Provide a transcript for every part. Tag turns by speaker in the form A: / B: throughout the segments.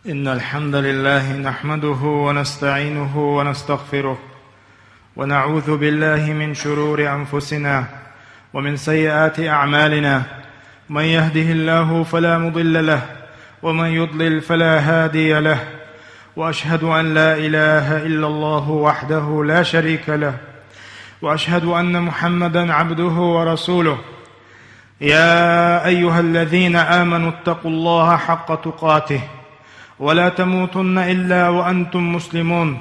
A: إن الحمد لله نحمده ونستعينه ونستغفره ونعوذ بالله من شرور أنفسنا ومن سيئات أعمالنا. من يهده الله فلا مضل له ومن يضلل فلا هادي له، وأشهد أن لا إله إلا الله وحده لا شريك له، وأشهد أن محمدًا عبده ورسوله. يا أيها الذين آمنوا اتقوا الله حق تقاته ولا تموتن إلا وأنتم مسلمون.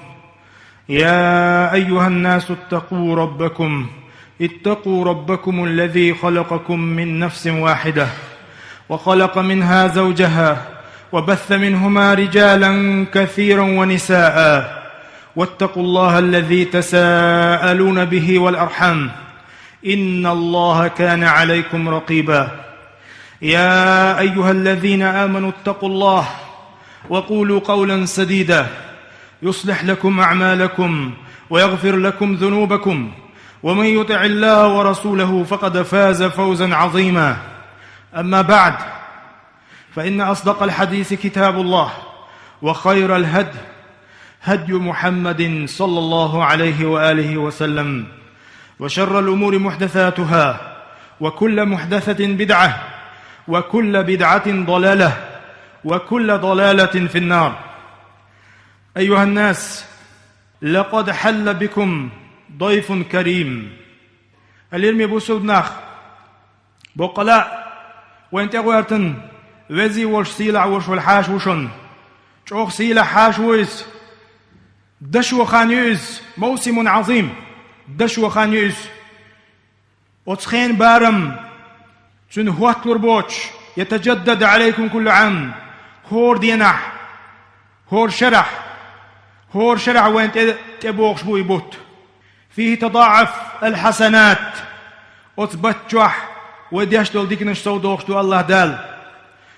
A: يا أيها الناس اتقوا ربكم الذي خلقكم من نفس واحدة وخلق منها زوجها وبث منهما رجالا كثيرا ونساء، واتقوا الله الذي تساءلون به والأرحام، إن الله كان عليكم رقيبا. يا أيها الذين آمنوا اتقوا الله وقولوا قولا سديدا يصلح لكم أعمالكم ويغفر لكم ذنوبكم، ومن يطع الله ورسوله فقد فاز فوزا عظيما. أما بعد، فإن أصدق الحديث كتاب الله، وخير الهدي هدي محمد صلى الله عليه وآله وسلم، وشر الأمور محدثاتها، وكل محدثة بدعة، وكل بدعة ضلالة، وكل ضلالة في النار. أيها الناس، لقد حل بكم ضيف كريم. اليوم يبوسودناخ بقلاء وانت غيرتن وزي وش سيلع وش والحاش وشن شوخ سيلع حاش ويز دشو خانيوز. موسم عظيم، دشو خانيوز وتسخين بارم سن هواتلر بوش يتجدد عليكم كل عام. هور دينح، هور شرع وين تبوغش بو يبوت فيه تضاعف الحسنات وتبتشح وديشتول ديكنش سودوغشتو الله دال،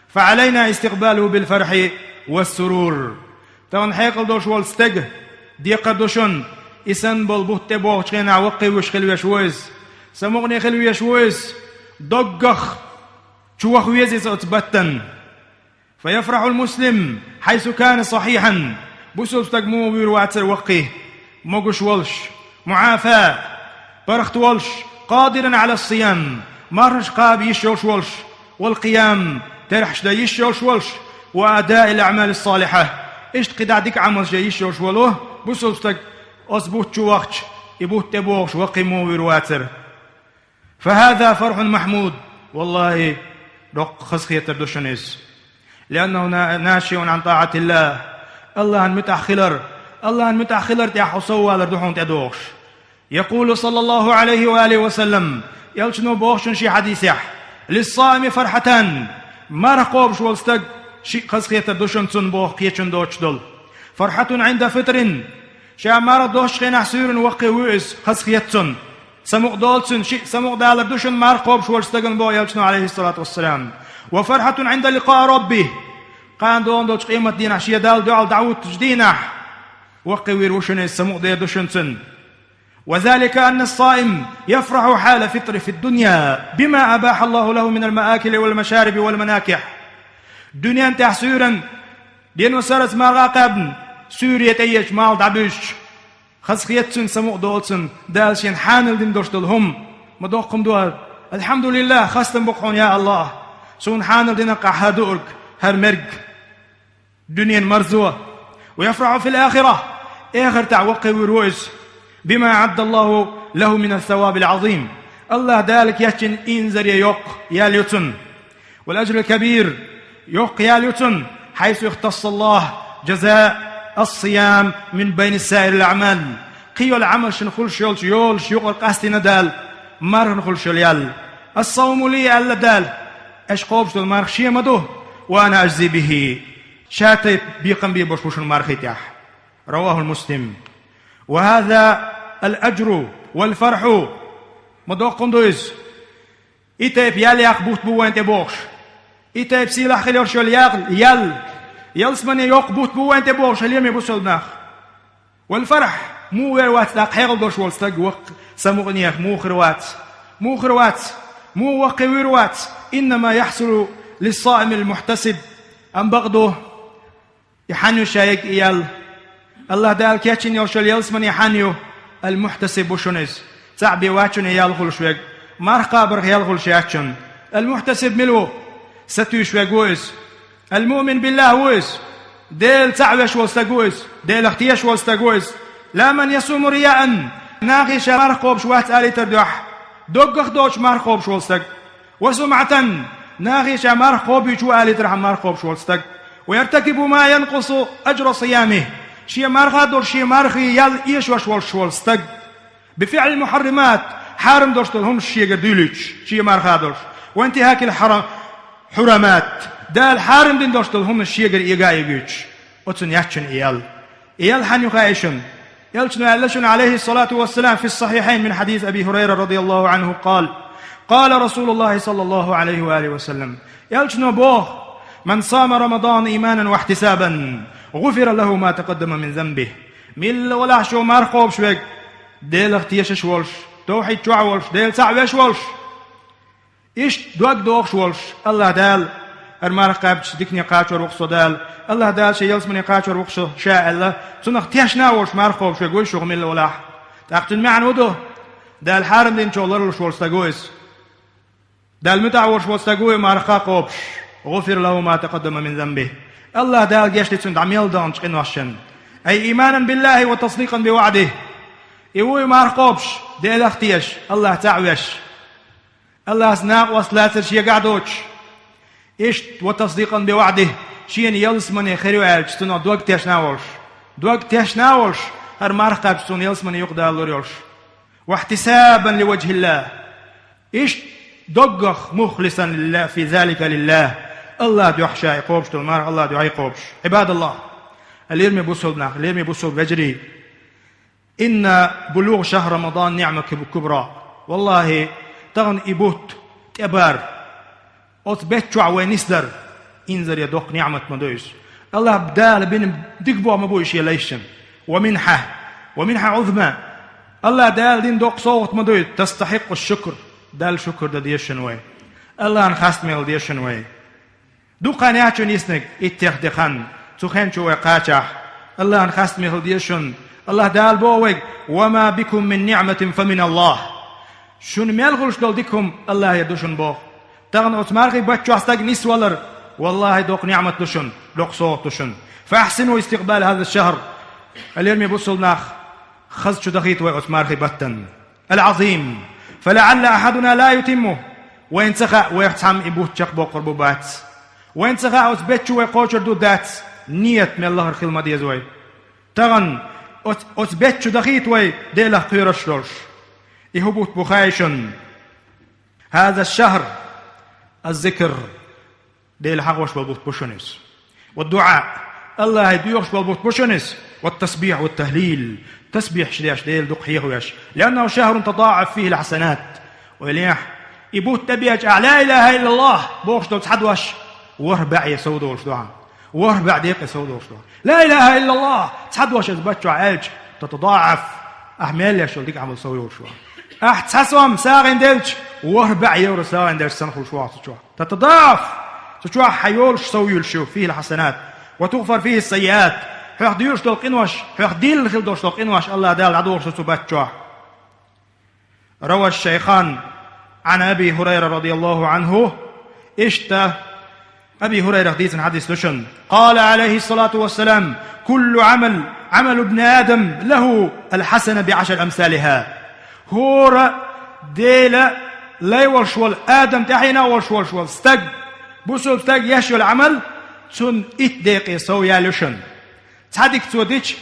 A: فعلينا استقباله بالفرح والسرور. تون حيقل دوش والستق دي قردوشن إسان بالبوت تبوغش خينا وقي وشخلو يشويز سموغني خلو يشويز دقخ شوخ ويزيز أتبتن. فيفرح المسلم حيث كان صحيحا بسوس تقمو بيرواتر وقيه موغش والش معافاة برخت والش قادرا على الصيام مرش قاب يشوش والش والقيام ترحش دا يشوش والش وأداء الأعمال الصالحة إشت قدعدك عمل جا يشوش والوه بسوس تق أصبوت شو وقتش يبوت تبوغش وقيمو بيرواتر. فهذا فرح محمود والله رق خسخية تردوشنيس، لأنه ناشئ عن طاعة الله. الله المتأخلر تيحو سوى لردوحون تدوغش. يقول صلى الله عليه وآله وسلم يلشنو بوغشن شي حديثيح للصائم فرحتان ما رقوبش والستق شي خسخية تردوشن تن بوغ كيشن دوش دول. فرحة عند فطر شي أمارة دوش خين حسير وقي ويس خسخية تن سموق دولتن شي سموق دالر دوشن ما رقوبش والستقن بوغ يلشنو عليه الصلاة والسلام. وفرحة عند لقاء ربه قان دون دوش قيمة دينا شي دال دعال دعوت تجدينح وقي ويروشن السموق دي دوشنتن. وذلك أن الصائم يفرح حال فطر في الدنيا بما أباح الله له من المآكل والمشارب والمناكح. دنيا انت حسيرا دين وسارت ما راقبن سوريا تيش مال دعبش خسخيتسن سموق دولتسن دالشين حانل دين دوشتلهم مدوقكم دوار الحمد لله خاستن بقحون يا الله سون حانل دين قحادورك هرمرق دنيا مرزوة. ويفرح في الآخرة آخر تعوقي ورويس بما عد الله له من الثواب العظيم. الله ذلك يحجن إنزر يوق يا ليوتن والأجر الكبير يوق يا ليوتن، حيث يختص الله جزاء الصيام من بين السائر الأعمال. قيو العمل شنخل شولش يولش يقر قاستي ندال مار نخل شوليال الصوم لي ألا دال أشقوبش دول مارخشي مدوه وأنا أجزي به شاتي بيقم بي بوش المارخيتيح. رواه المسلم. وهذا الأجر والفرح مدوق قندوز إتايب يالي أقبوت بو وانت بوش إتايب سيلا خليور شول يلسمني يقبوت بو وانت بوش اليوم يبوسلناخ. والفرح مو ويروات لاق حيغل دوش والستق وق سمغنيخ مو خروات مو وقي ويروات، إنما يحصل للصائم المحتسب أن بغضه يحنيو شايك إيال الله دال كيتشن يوشل يلسمن يحنيو المحتسب وشنز تعبي واتشن إيال خلشوك مرقا برغ يالغل شياتشن المحتسب ملو ستوش ويقوز المؤمن بالله ويز ديل تعوش والستقوز ديل اختيش والستقوز لا من يصوم رياء ناغيش مرقوب شوات آلي تردوح دوغخ دوش مرقوب شوالستق وسمعة ناغيش مرقوب شو آلي ترحم مرقوب شوالستق ويرتكب ما ينقص أجر صيامه شي مرغا دور شي مرغي يال إيش والشوالستق بفعل المحرمات حارم دوشتلهم شي قردوليش شي مرغا وانتهاك حرمات دال حارم دين دوشتلهم الشي قر إيقايقوش وتن يحشن إيال حن يقايشن يلشن عليه الصلاة والسلام في الصحيحين من حديث أبي هريرة رضي الله عنه قال رسول الله صلى الله عليه وآله وسلم يلشن بوه من صام رمضان إيمانا واحتسابا غفر له ما تقدم من ذنبه مل ولا شو مرقوب شوك ديل اختيش شولش توحيد شوالش ديل سعوي شوالش إيش دوغ شوالش الله دال المرقبش ديكني قاتشور وقصو دال الله دال شي يلسمني قاتشور وقصو شاء الله سنخ تيش ناوش مرقوب شوك ويش شغل مل ولا تاقتن معن ودو دال حارم دين شو الله شوالش تقويس دال متعوش وستقوي مرقا قوبش غفر له ما تقدم من ذنبه الله دال جيش لتسند عميل دانش قنوشن أي إيمانا بالله وتصديقا بوعده يوي مرقوبش ديل اختيش الله تعويش الله سناق وصلاتر شي قعدوش إيش وتصديقا بوعده شين يلسمني خير وعالج سنو دوغ تيش ناولش هر مرقب سن يلسمني يقدر لوريولش واحتسابا لوجه الله إيش دقخ مخلصا لله في ذلك لله الله دعشا يقوبش تلمار الله دعا يقوبش عباد الله اللي يرمي بوصلنا اللي يرمي بوصل بجري إن بلوغ شهر رمضان نعمة كبرى والله تغن إبوت تبار أتبتشع ونسدر إنزر يدوق نعمة مدويس الله بدال بين دقبوا مبويش يليشن ومنحة عظمى الله دال دين دوق صوت مدويس تستحق الشكر دال شكر دا ديشنوي الله انخاست ميل ديشنوي دوقان ياتشن يسنك اتيخ دخان تخين شوي قاچح الله انخاست ميل ديشن الله دال بوويق وما بكم من نعمة فمن الله شون ميلغلش دول ديكم الله يدوشن بوغ تغن اتمارغي بچو استاق نسولر والله دوق نعمة دوشن دوق صوت دوشن فاحسنوا استقبال هذا الشهر اليرمي بوصل ناخ خز شو دخيت واتمارغي بطن العظيم فلعل أحدنا لا يتمه وين سخا ويحتم إبوه تشقبو قربوبات وين سخا أتبتشو ويقوشر دودات نية من الله الخلمة دي زوي تغن أتبتشو دخيت وي ديله قيرش لوش إهبوت بخايشن هذا الشهر الذكر ديل حقوش بالبوت بوشنس والدعاء الله يديوش بالبوت بوشنس والتسبيح والتهليل تسبيح شليش ديل دق حيهوش لأنه شهر تضاعف فيه الحسنات وإليح يبوت تبيج لا إله إلا الله بوش دول تحدوش واربع يسودوش دعا واربع ديق يسودوش دعا لا إله إلا الله تحدوش يزبطشو عالج تتضاعف أحمل يشول ديك عمل سويوش أحتساسهم ساغن ديلش واربع يورو ساغن ديلش سنخل شواط تتضاعف تشوح حيولش سويولش فيه الحسنات وتغفر فيه السيئات حيخ ديوش دول قنوش حيخ ديل خل دوش دول قنوش الله دال عدوش سباتشوح روى الشيخان عن أبي هريرة رضي الله عنه أبي هريرة حديث لشن قال عليه الصلاة والسلام كل عمل ابن آدم له الحسنة بعشر أمثالها هورا ديلا لا يورشول آدم تحينا ورشول استق بوسو استق يشو العمل تون دقيقة سويا لشن تصدق توديش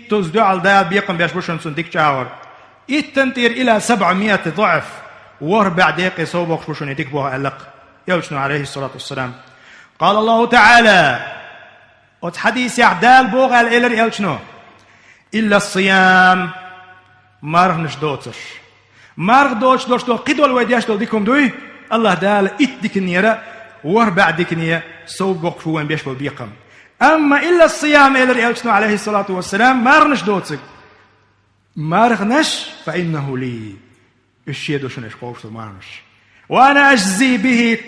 A: تزدو على دال بيقم بيش بوشن تون ديك شاور تنطير إلى 700 ضعف واربع دقيقة صوبوخ بوشن يديك بوها ألق يوشنو عليه الصلاة والسلام قال الله تعالى وتحديث يعدال بوغ الإلر يوشنو إلا الصيام مارغ نشدوتر مارغ دوش دو قدول ويدياش دول ديكم دوي الله دال ديك النيرة واربع ديك النيرة صوبوخ شوين بيش بيقم أما إلا الصيام إلر يوشنو عليه الصلاة والسلام مارغ نشدوتر مارغنش فإنه لي الشيء شنش قوس مارغنش وأنا أجزي به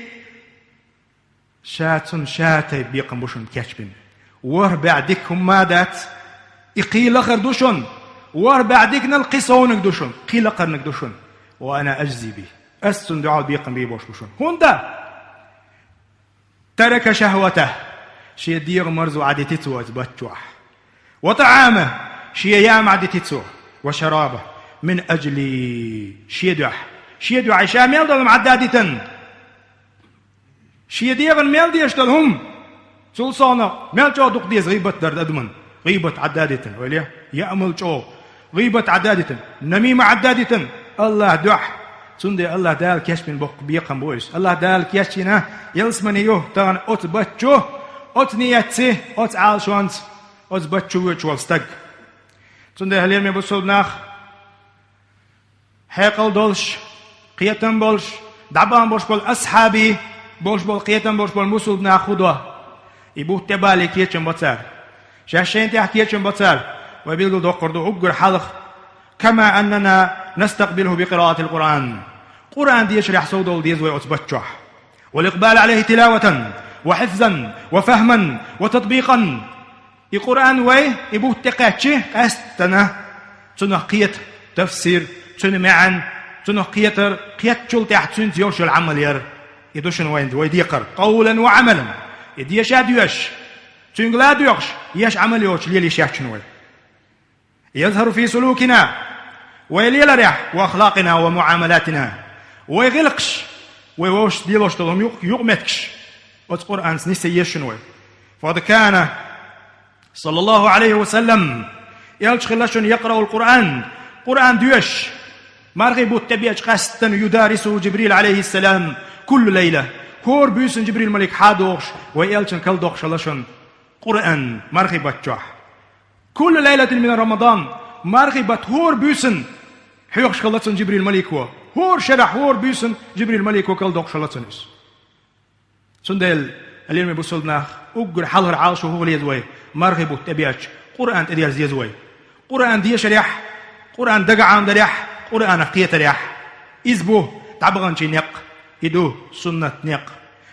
A: شاتي بيقم بوشن كاتشبن ور بعدك هم مادات إقيل أخر دوشن ور بعدك نلقصونك دوشن قيل أقرنك دوشن وأنا أجزي به أستن دعاء بيقم بي بوش بوشن هوندا ترك شهوته شي دير مرزو عدتتو أتبتوح وطعامه شي يام عدتتو وشرابه من أجلي شي دعح عشان ميلدل معدادتن شي دير الميل ديشتلهم سلصانة ميل جو دوق ديز غيبة درد أدمن غيبة عدادتن وليه يأمل جو غيبة عدادتن نميمة عدادتن الله دح سندي الله دال كيش من بق بيقم بويس الله دال كيشنا يلسمني يو تغن أت بتشو أت نيتسي أت عال شوانس أت بتشو وشوال ستق سندي هليل مي بسول ناخ حيقل دولش قيتن بولش دعبان بولش بول أصحابي بولش بول قيتن بولش بول مسول ناخدوه يبوه تبالي كيشن بطار شاشين تحكي كيشن بطار ويبيلقوا دوقردو أقر حلق كما أننا نستقبله بقراءة القرآن قرآن دي يشرح صوته ديز ويأتبتشح والإقبال عليه تلاوة وحفظا وفهما وتطبيقا القرآن وي يبوه تقاتشه أستنا تنقية تفسير تنمعن تنقية قيتشل تحت سنتيوش العمل ير يدوشن وين ويديقر قولا وعملا يديش أديوش تنقلا ديوش يش عمل يوش ليلي شاكشنوي يظهر في سلوكنا ويليل ريح وأخلاقنا ومعاملاتنا ويغلقش ويوش ديلوش تلهم يغمتكش والقرآن نسي يشنوي فقد كان صلى الله عليه وسلم يلش خلاشن يقرأ القرآن قرآن ديوش مرغب التبيج قسطا يدارسه جبريل عليه السلام كل ليلة كور بيسن جبريل ملك حادوش ويلشن كل دوخ شلاشن قرآن مرغب الجح كل ليلة من رمضان مرغب هور بيسن حيوخ شلاشن جبريل ملك هور شرح هور بيسن جبريل ملك وكل دوخ شلاشن سندل اليوم بوصلنا أقول حلر عالش وهو ليزوي مرغب التبيج قرآن تدير زيزوي قرآن دي شريح قرآن دقعان دريح قرآن قية ريح إزبو تعبغان شي نق إدو سنة نق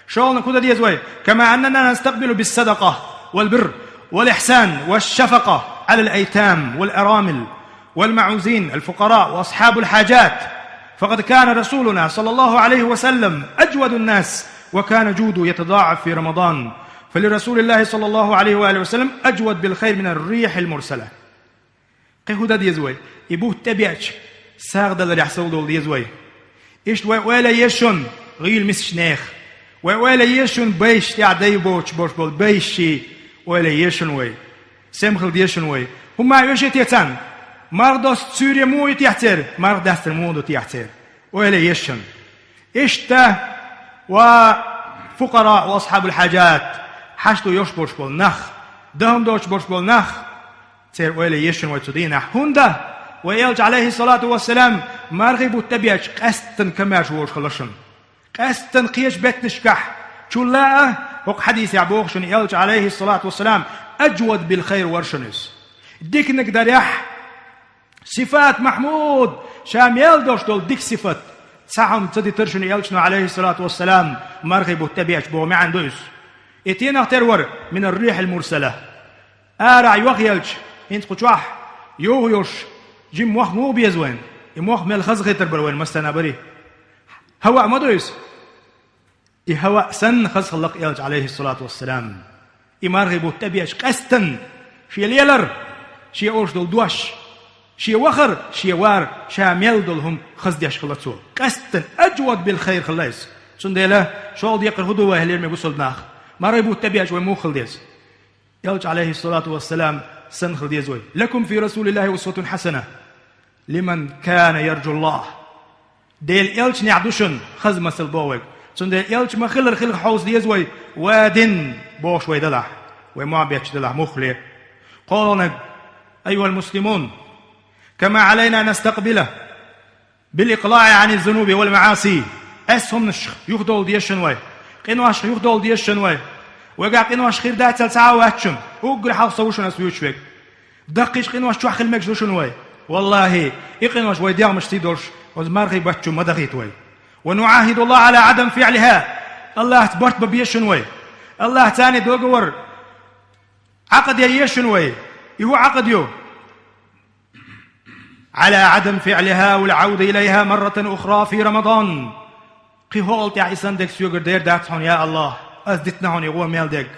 A: شغلنا كده دي زوي كما أننا نستقبل بالصدقة والبر والإحسان والشفقة على الأيتام والأرامل والمعوزين الفقراء وأصحاب الحاجات فقد كان رسولنا صلى الله عليه وسلم أجود الناس وكان جوده يتضاعف في رمضان فلرسول الله صلى الله عليه وآله وسلم أجود بالخير من الريح المرسلة قيهودا دي زوي يبوه تبيعش ساغدا اللي يحصل دول دي زوي إيش ولا يشون غيل مسشنيخ ولا يشون بيش تعدي بوش بوش بول بيشي ولا يشون وي سمخل ديشون وي هما يوشي تيتان مرضوس تسوري مو يتيحتر مرضاس الموضو تيحتر ولا يشون إشتا وفقراء وأصحاب الحاجات حشتو يوش بوش بول نخ دهم دوش بوش بول نخ تير ولا يشون وي تدينا هوندا ويلج عليه الصلاة والسلام مرغب التبيج قستن كماش ووش خلشن قستن قيش بيت نشكح شو لا وق حديث يعبوغشن يلج عليه الصلاة والسلام أجود بالخير ورشنس ديك نقدر يح صفات محمود شام يلدوش دول ديك صفات ساهم تدي ترشن يلجنا عليه الصلاة والسلام مرغب التبيج بو معن دوس اتينا ترور من الريح المرسلة آرع يوخ يلج انت قطوح يوغيوش جيم موخ مو بيزوين يموخ مال خزغي تربروين مستنا بري هواء مدويس هواء سن خزغ الله يلج عليه الصلاة والسلام يمرغبو تبيش قستن شي ليلر شي اوش دول دوش شي وخر شي وار شامل دولهم خزديش خلصو قستن أجود بالخير خلاص سنديلا شغل يقر هدوه هلير ميبوصل ناخ مرغبو تبيش ومو خلديز يلج عليه الصلاة والسلام سن خلديز وي لكم في رسول الله أسوة حسنة لمن كان يرجو الله ديل يلج نعدوشن خز مسل بوك سنديل يلج ما خلر خلق حوز ديز وي وادن بوش وي دلح وما بيتش دلح مخلي قولنا أيها المسلمون كما علينا نستقبله بالإقلاع عن الذنوب والمعاصي أسهم نشخ يخدول ديشن وي قنواش يخدول ديشن وي وقع قنواش خير داتل ساعة واتشن وقل حافظة وشن أسويوش فيك دقيش قنواش توح خلمك جوشن وي والله إقنواش وي ديار مش تيدوش وزمارغي باتشو مدغيت وي ونعاهد الله على عدم فعلها الله تبرت ببيشن وي الله تاني دوغور عقد يشنوي هو عقد يو على عدم فعلها والعودة إليها مرة أخرى في رمضان. قي هولت يا إسان ديك سيوغر دير داتحون يا الله أزدتنا هون يغوى ميل ديك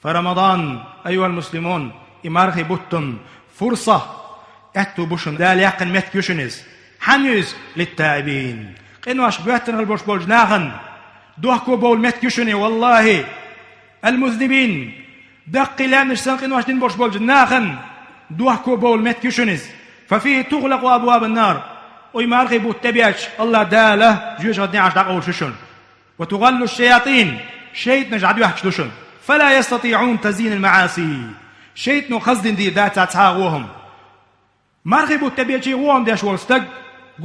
A: فرمضان أيها المسلمون إمارخي بوتن فرصة أتو بوشن دال يقن مت يوشنز حنيز للتائبين قنواش بيهتن البوش بولج ناغن دوحكو بول مت يوشني والله المذنبين دقي لانش سن قنواش دين بوش بولج ناغن دوحكو بول مت يوشنز ففيه تغلق أبواب النار ويمارخي بوت تبياش الله داله جيوش غدني عش داق أول ششن وتغل الشياطين شيطن جعد يحكش دوشن فلا يستطيعون تزيين المعاصي شيطن خزدين دي ذات تعاوهم مارخي بوت تبياش وهم داش ورستق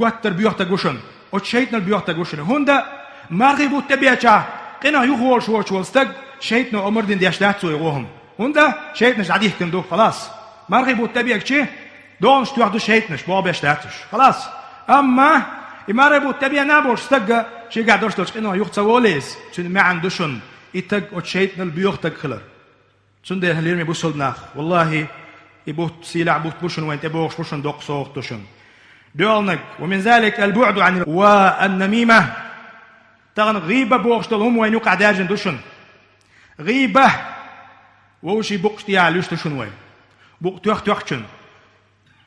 A: قوتر بيوحتا قوشن وشيطن البيوحتا قوشن هوندا مارخي بوت تبياش قنا يخول شورش ورستق شيطن أمردين داش داتسو يغوهم هوندا شيطن جعد يحكم دو خلاص مارخي بوت تبياش دونش توحدو شيطنش بابش داتش خلاص أما إمارة بوت تبيا نابوش استقى شي قاعد دوش قنا يوحتا وليز شن ما عندوشن يتق وشيطن البيوحتا خلر شن ده هليرمي بوصل ناخ والله يبوت سيلع بوت بوشن وين تبوش بوشن دوق صوت دوشن دولنك ومن ذلك البعد عن والنميمة تغن غيبة بوغش دلهم وين يقع داجن دوشن غيبة ووشي بوقش تيعلوش دوشن وين بوق توخشن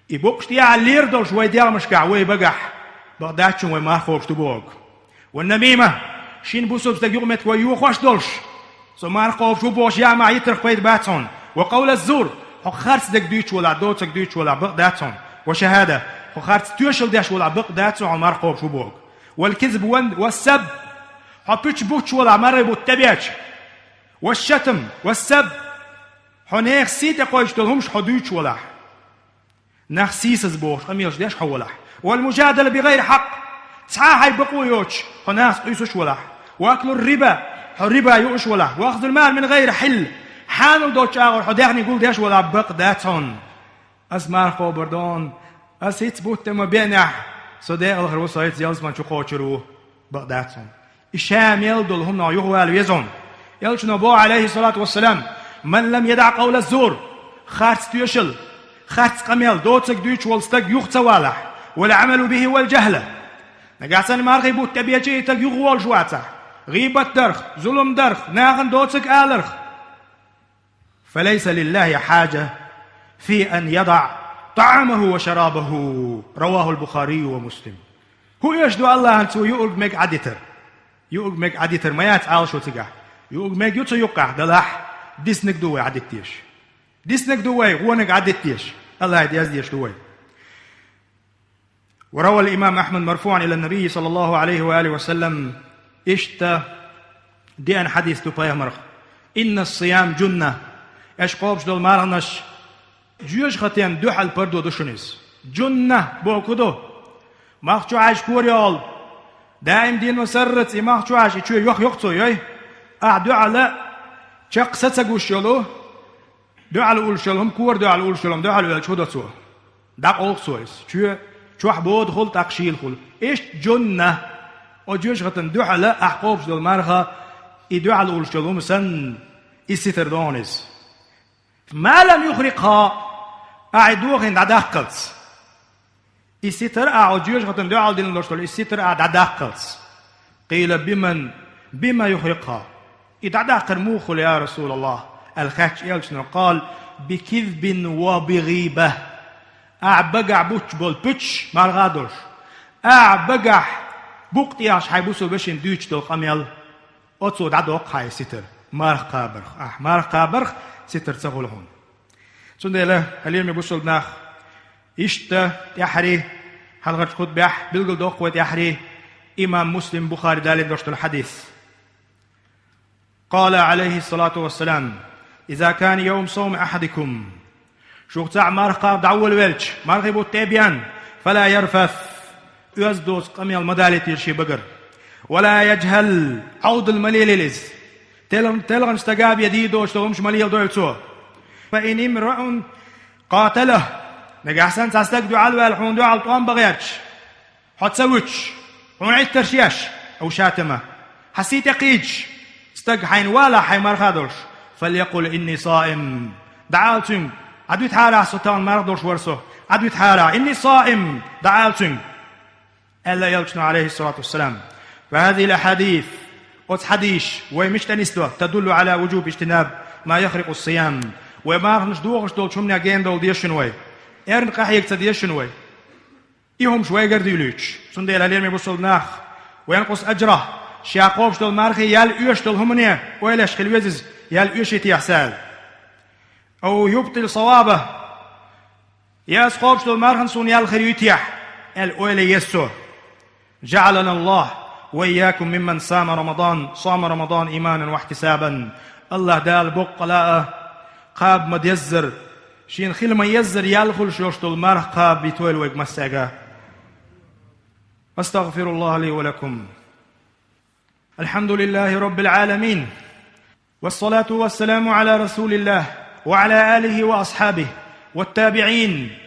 A: يبوقش تيعلير دولش وين ديال مشكع وين بقح بغداتشن وين ما خوش تبوغ والنميمة شين بوسوب ستيقومت ويو خوش دولش سو ما خوش تبوغش يا ما يترخ بيت باتون وقول الزور خارس دك دويتش ولا دوتك دويتش ولا بغداتون وشهادة خارس تيوشل داش ولا بغداتون عمر خوش تبوغ والكذب والسب حبيتش بوتش ولا مرة بوتبياتش والشتم والسب حنيخ سيتا قويش دلهمش حدويتش ولا نخسيس زبوش قميلش داش حولا والمجادلة بغير حق صحاح يبقوا يوتش خناس قيسوش ولا واكل الربا يوش ولا واخذ المال من غير حل حانو دوتش اغر حداغني يقول داش ولا بغداتون اسمار خو بردون اسيت بوت ما بينح صدق الخير وصايت زيالس ما شو قوتشرو بغداتون الشام يلدل هم يغوال يزون يلش نبو عليه الصلاة والسلام من لم يدع قول الزور خارس تيشل خارس قميل دوتسك دويتش والستك يخت والح والعمل به والجهلة نقاسن مارغي بوت تبيجي تك يغوال جواتا غيبة درخ ظلم درخ ناغن دوتسك آلرخ فليس لله حاجة في أن يضع طعامه وشرابه رواه البخاري ومسلم هو يشدو الله أنتو يؤلق ميك عديتر ما يتعال شو تقع يؤلق ميك يوتو يقع دلاح ديسنك دوي عديتيش ديسنك دوي غونك عديتيش الله يديش دوي وروى الإمام أحمد مرفوعا إلى النبي صلى الله عليه وآله وسلم دي أن حديث تبايا مرخ إن الصيام جنة اش قوبش دول مارنش جيوش خطيان دو حال بردو دوشنيز جنة بوكودو ماخشو عايش كوريال دائم دين مسرت ماخشو عايش يشو يوخ يوي دو على شق ستسقوش يلو دو على أول شلهم كور دو على أول شلهم دو على أول شو دسوا داق أول سويس شو حبود خل تقشيل خل إيش جنة أو جيوش خطيان دو على أحقوبش دول مارخا دو على أول شلهم سن يستر دونيز ما لم يخرقها أعدوهن دداقلس يستر أعجوج خطن دو على دين الله يستر دداقلس قيل بما يخرقها إدعداقر موخل يا رسول الله الخاتش يلشن قال بكذب وبغيبة أعبقع بوش بول بوش مالغادوش أعبقع بوقتياش حيبوسو بشن دوش دول قميل أتصو دعدوق حي ستر مارخ قابرخ ستر تسغلهم سندله هليم يبوسل بناخ إشتا يحري حلقة خد بيح بلغل دوق يحري إمام مسلم بخاري دالين دوشت الحديث قال عليه الصلاة والسلام إذا كان يوم صوم أحدكم شو تاع مارقا دعول ويلش مارقي بو تيبيان فلا يرفث يزدوس قمي المدالة شي بقر ولا يجهل عود المليلز تلغن استقاب يديدو اشتغمش مليل دويتو فإن امرؤ قاتله نقاحسن تستق دعال والحون دعال طوان بغياتش حد سويتش حون عيد ترشياش أو شاتمة حسيت يقيج استق حين ولا حين مرخادوش فليقل إني صائم دعالتم عدوت حالة ستان مرضوش ورسو عدوت حالة إني صائم دعالتم ألا يلجن عليه الصلاة والسلام. فهذه الأحاديث حديث ومش تنسلو تدل على وجوب اجتناب ما يخرق الصيام وما نشدوغش دول شمنا جين دول ديشنوي إرن قحيك تديشنوي إيهم شوي قرديلوش سنديل هليرمي بوصل ناخ وينقص أجره شياقوبش دول مارخي يال إيش دول همنية ويلاش خلوزز يال إيش يتيحسال أو يبطل صوابه ياس قوبش دول مارخن سون يال خريوتيح الأولي يسو. جعلنا الله وإياكم ممن صام رمضان إيمانا واحتسابا. الله دال بقلاء قاب مد يزر شين خيل ما يزر يالخل شوشتو المرح قاب بيتويل ويق مساقا. أستغفر الله لي ولكم. الحمد لله رب العالمين والصلاة والسلام على رسول الله وعلى آله وأصحابه والتابعين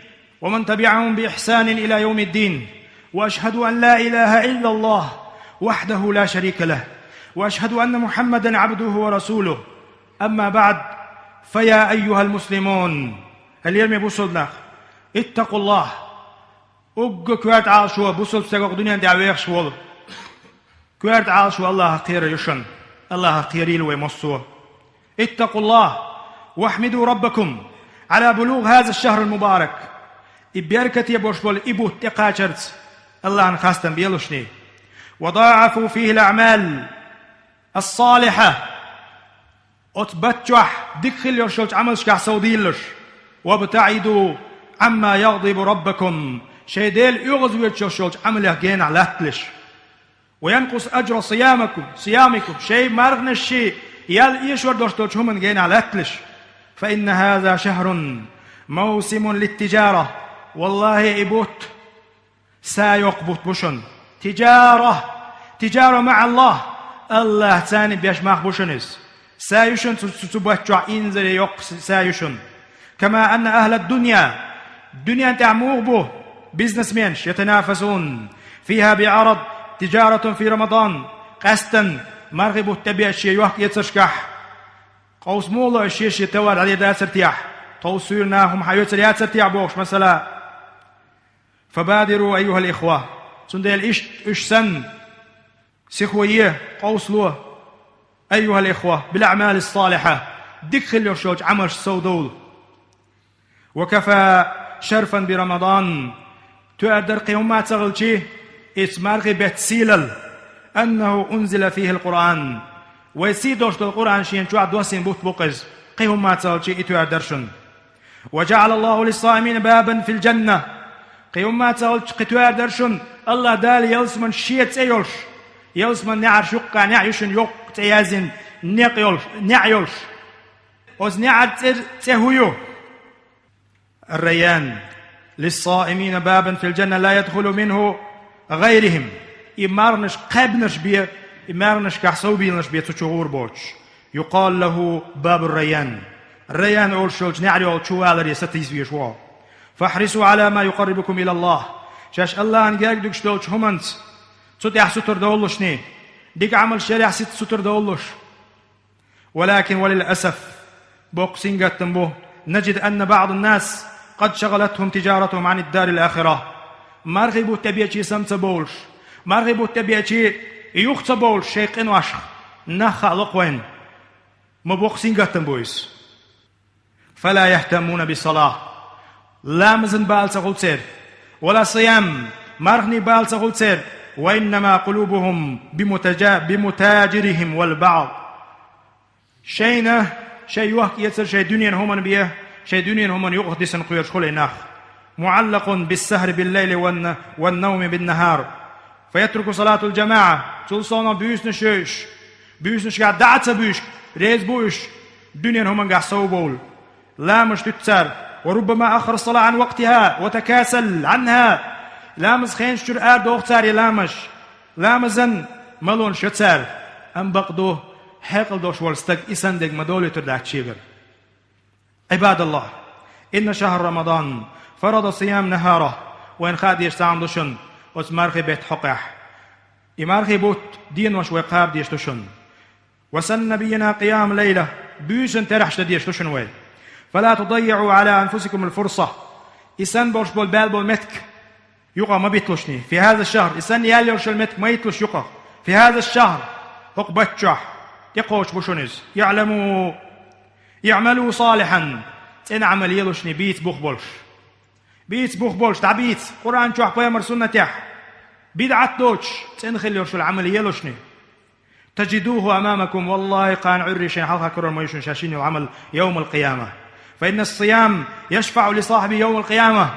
A: ومن تبعهم بإحسان إلى يوم الدين. وأشهد أن لا إله إلا الله وحده لا شريك له وأشهد أن محمدًا عبده ورسوله. أما بعد فيا أيها المسلمون اليوم بوصلنا اتقوا الله كوارت عاشوا بوصل سيقوق دنيا دعوير شوال كوارت عاشوا الله خير يشن الله خيريل ويمصوا. اتقوا الله واحمدوا ربكم على بلوغ هذا الشهر المبارك. إبياركة يبوشبول إبو تقاشرت الله نخاستن بيلوشني وضاعفوا فيه الأعمال الصالحة أتبتشح دخل يرشلش عملش كحسوديلش وابتعدوا عما يغضب ربكم شيديل يغزو يتشلش عمله جين علاتلش وينقص أجر صيامكم شيء مرغن الشيء يال يشور دوشتوش هم جين علاتلش. فإن هذا شهر موسم للتجارة. والله إبوت سايقبط بوشن تجارة مع الله ثاني بيش ماخ بوشنس سايشن تبوتشع إنزل يق سايشن. كما أن أهل الدنيا تعموه به بيزنس مينش يتنافسون فيها بعرض تجارة في رمضان قسطا مرغب التبيع الشيء يوحك يتسشكح قوس مولا الشيء يتوار عليه دا سرتياح توصيرناهم حيوتر يا سرتياح بوش مثلا. فبادروا أيها الإخوة سنديل إش سن سخوية قوسلوه أيها الإخوة بالأعمال الصالحة دخل يرشوج عمل سودول. وكفى شرفا برمضان تؤدر قيوم تغلشي اسمارغي بتسيلل أنه أنزل فيه القرآن ويسيدوش القرآن شين شو عدوسين بوت بوقز قيوم تغلشي تؤدرشن. وجعل الله للصائمين بابا في الجنة قيوم تغلش قتوار درشن الله دال يلسمن شيت ايولش يلسمن نعر شقا نعيشن يق تيازن نعيولش وز نعر تهويو. الريان للصائمين بابا في الجنة لا يدخل منه غيرهم. إمارنش قبنش بيه إمارنش كحسوبينش بيه تشغور بوش يقال له باب الريان. الريان أول شوج نعري أول شوالري ستيزوي شوال. فاحرصوا على ما يقربكم إلى الله. شاش الله أنجاك دوك شتوش همانت ستيح ستر دولش ني ديك عمل شريح ست ستر دولش. ولكن وللأسف بوقسين قتنبوه نجد أن بعض الناس قد شغلتهم تجارتهم عن الدار الآخرة. مرغبوا التبيعشي سمتبولش مرغبوا التبيعشي يختبولش شيقين واشخ نخا لقوين مبوقسين قتنبويس. فلا يهتمون بالصلاة لا مزن بالسا غلتسير ولا صيام مرغني بالسا غلتسير وإنما قلوبهم بمتاجرهم والبعض شينه شيء وحك يتسر شيء دنيا هم بيه شيء دنيا هم يقدسن قيوش خلي ناخ معلق بالسهر بالليل والنوم بالنهار فيترك صلاة الجماعة تلصونا بيوسنش قاعد دعت بيوش ريز بوش دنيا هم قاعد صوبول لا مش تتسر وربما أخر الصلاة عن وقتها وتكاسل عنها لامز خين شرقار دو اختاري لامزن ملون شتسر أم بقدو حقل دوش والستق إسندق مدولي ترداك شيبر. عباد الله إن شهر رمضان فرض صيام نهاره وإن خاد يشتعن دوشن وتمارخي بيت حقح إمارخي بوت دين وشوي قاب ديشتوشن وسن نبينا قيام ليلة بيوشن ترحش ديشتوشن وي فلا تضيعوا على أنفسكم الفرصة. إسان بولش بول بال بول متك يقع ما بيتلوشني في هذا الشهر. إسان يالي ورش المتك ما يتلوش يقع في هذا الشهر. هق بتشح يقوش بوشونيز يعملوا صالحا إن عمل يلوشني بيت بوخ بولش تعبيت قرآن شوح بيامر سنة تح بدعت دوش تنخل يرش العمل يلوشني تجدوه أمامكم. والله قان عرشين حلقة كرر ما يشون شاشين العمل يوم القيامة. فإن الصيام يشفع لصاحبه يوم القيامة.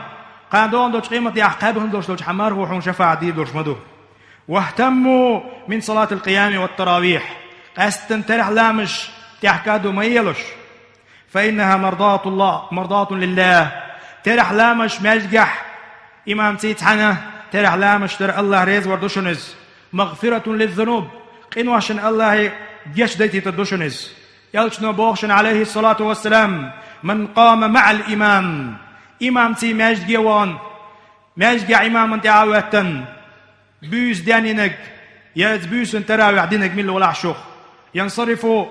A: قان دون دوش قيمة يعقابهم دوش حمار وحون شفاعة دي دوش مدو. واهتموا من صلاة القيام والتراويح. قاستن ترح لامش تحكادوا ما يلوش. فإنها مرضاة لله. ترح لامش مجح إمام تيت حنا ترح لامش تر الله ريز وردوشنز مغفرة للذنوب. قنواشن الله جيش ديتي تدوشنز يلشنو بوخشن عليه الصلاة والسلام من قام مع الإمام إمام تي ماجي إمام انت عاوتن بيوز دانينك يز بيوز انتراوي عدينك من الولاع شوخ ينصرفوا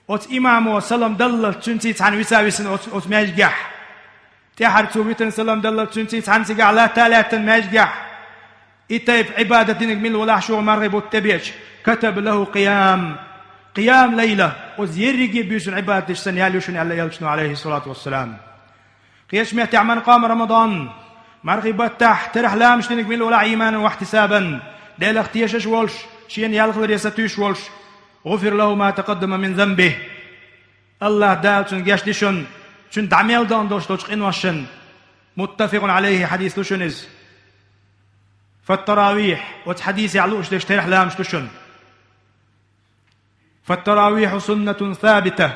A: أوت إمامو سلام دلل تنتي تحن ويساويسن أوت ماجح تحر توبيتن سلام دلل تنتي تحن سيقع لا تالاتن ماجح إتايب عبادة دينك من الولاع شوخ مرغب وتبيش كتب له قيام ليلة وزيرجي بيوسن عبادة السنيال يوشن عليه الصلاة والسلام. قياش مئة عمان قام رمضان مرغبات تحت ترح لامش دينك من الولاع إيمانا واحتسابا ديل اختيشش ولش شين يالخلر يستوش ولش غفر له ما تقدم من ذنبه. الله دال تنجاش ديشن شن تعميل دان دوش إنواشن متفق عليه حديث لشنز. فالتراويح وتحديث يعلوش ليش ترح لامش تشن. فالتراويح سنة ثابتة.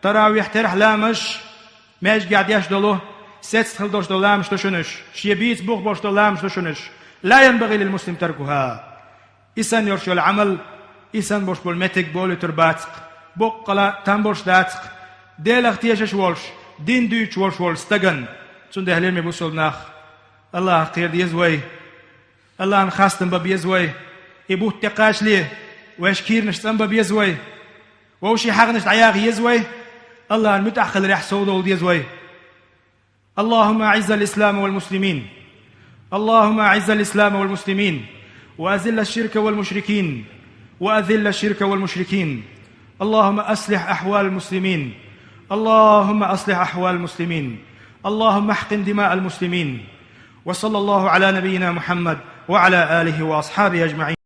A: تراويح ترح لامش ماش قاعد يشدله ستخل دوش دولامش تشنش شيبيت بوخ بوش دولامش تشنش. لا ينبغي للمسلم تركها. إسان يرشو العمل إسان بوش بالمتك بولي ترباتق بوقلا تنبوش داتق ديل اختيشش ولش دين دوش ولش ستغن تون ده هلير مبوصل ناخ الله قير ديزوي الله نخاستن ببيزوي يبوت تقاش ليه واشكير نشتن ببيزوي ووشي حق نشت عياغ يزوي الله المتأخل ريح سودو ديزوي. اللهم أعز الإسلام والمسلمين. اللهم أعز الإسلام والمسلمين وأذل الشرك والمشركين وأذل الشرك والمشركين. اللهم أصلح أحوال المسلمين. اللهم أصلح أحوال المسلمين. اللهم احقن دماء المسلمين. وصلى الله على نبينا محمد وعلى آله وأصحابه أجمعين.